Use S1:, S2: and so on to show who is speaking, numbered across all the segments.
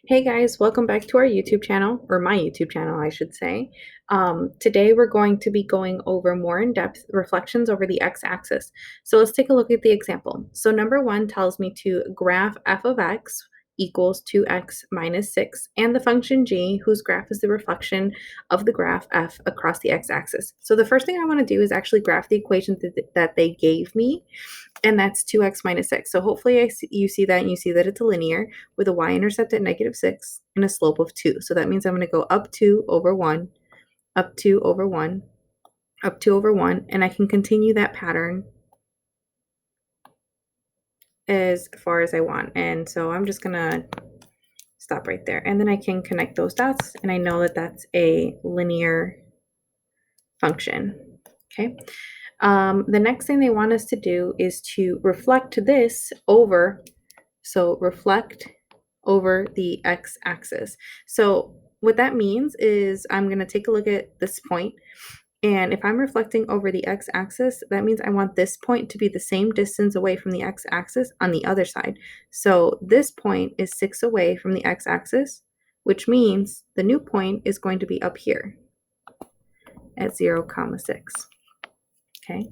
S1: Hey guys, welcome back to our YouTube channel, or my YouTube channel, I should say. Today we're going to be going over more in-depth reflections over the x-axis. So let's take a look at the example. So number one tells me to graph f of x equals 2x minus 6, and the function g, whose graph is the reflection of the graph f across the x-axis. So the first thing I want to do is actually graph the equation that they gave me, and that's 2x minus 6. So hopefully you see that, and you see that it's a linear with a y-intercept at -6 and a slope of 2. So that means I'm going to go up 2 over 1, up 2 over 1, up 2 over 1, and I can continue that pattern as far as I want. And so I'm just going to stop right there. And then I can connect those dots, and I know that that's a linear function. Okay. The next thing they want us to do is to reflect this over, so reflect over the x-axis. So what that means is I'm going to take a look at this point, and if I'm reflecting over the x-axis, that means I want this point to be the same distance away from the x-axis on the other side. So this point is 6 away from the x-axis, which means the new point is going to be up here at 0, 6. Okay.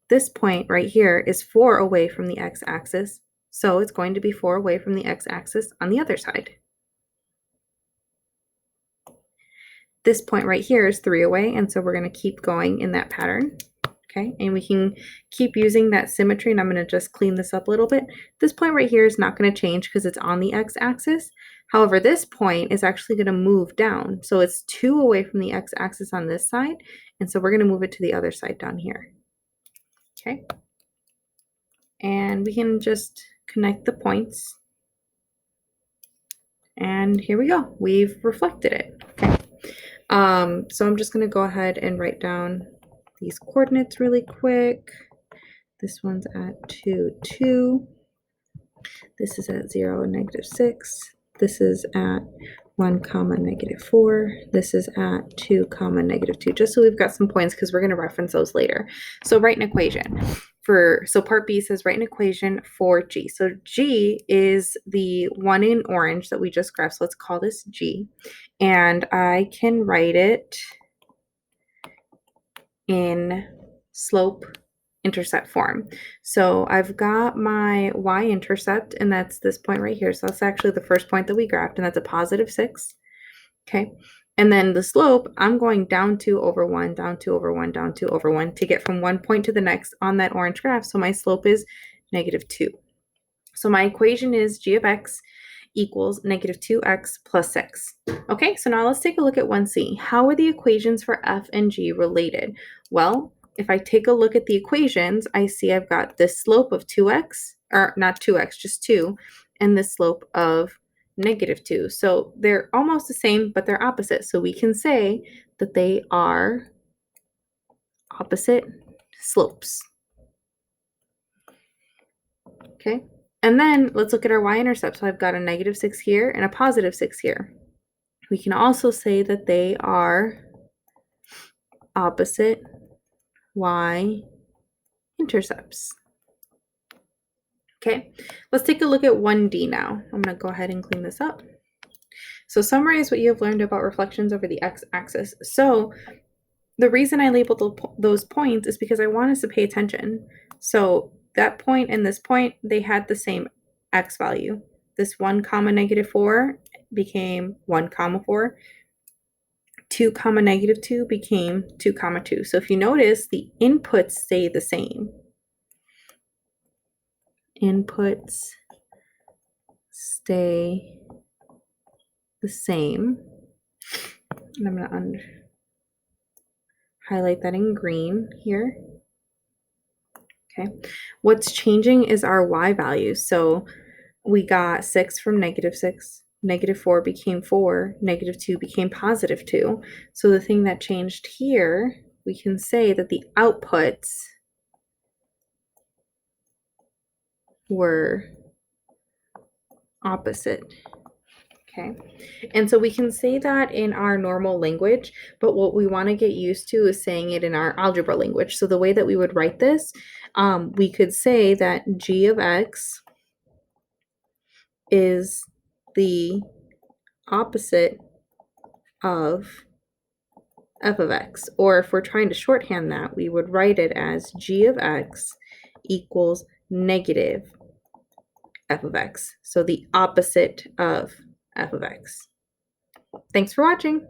S1: This point right here is 4 away from the x-axis, so it's going to be 4 away from the x-axis on the other side. This point right here is 3 away, and so we're going to keep going in that pattern. Okay, and we can keep using that symmetry, and I'm going to just clean this up a little bit. This point right here is not going to change because it's on the x-axis. However, this point is actually going to move down. So it's 2 away from the x-axis on this side, and so we're going to move it to the other side down here. Okay, and we can just connect the points. And here we go. We've reflected it. Okay. So I'm just going to go ahead and write down these coordinates really quick. This one's at 2, 2. This is at 0, -6. This is at 1, -4. This is at 2, -2. Just so we've got some points because we're going to reference those later. So write an equation. So part B says write an equation for G. So G is the one in orange that we just graphed. So let's call this G. And I can write it in slope intercept form. So I've got my y-intercept, and that's this point right here. So that's actually the first point that we graphed, and that's a +6. Okay. And then the slope, I'm going down 2 over 1, down 2 over 1, down 2 over 1 to get from one point to the next on that orange graph. So my slope is -2. So my equation is g of x equals -2x plus 6. Okay, so now let's take a look at 1c. How are the equations for f and g related? Well, if I take a look at the equations, I see I've got this slope of 2x, or not 2x, just 2, and this slope of -2. So they're almost the same, but they're opposite. So we can say that they are opposite slopes. Okay, and then let's look at our y-intercept. So I've got a -6 here and a +6 here. We can also say that they are opposite y-intercepts. Okay, let's take a look at 1D now. I'm going to go ahead and clean this up. So summarize what you have learned about reflections over the x-axis. So the reason I labeled those points is because I want us to pay attention. So that point and this point, they had the same x value. This 1, -4 became 1, 4. 2, -2 became 2, 2. So if you notice, the inputs stay the same. Inputs stay the same. And I'm going to highlight that in green here. Okay. What's changing is our y values. So we got 6 from -6. -4 became 4, -2 became +2. So the thing that changed here, we can say that the outputs were opposite. Okay, and so we can say that in our normal language, but what we want to get used to is saying it in our algebra language. So the way that we would write this, we could say that g of x is the opposite of f of x. Or if we're trying to shorthand that, we would write it as g of x equals negative f of x. So the opposite of f of x. Thanks for watching.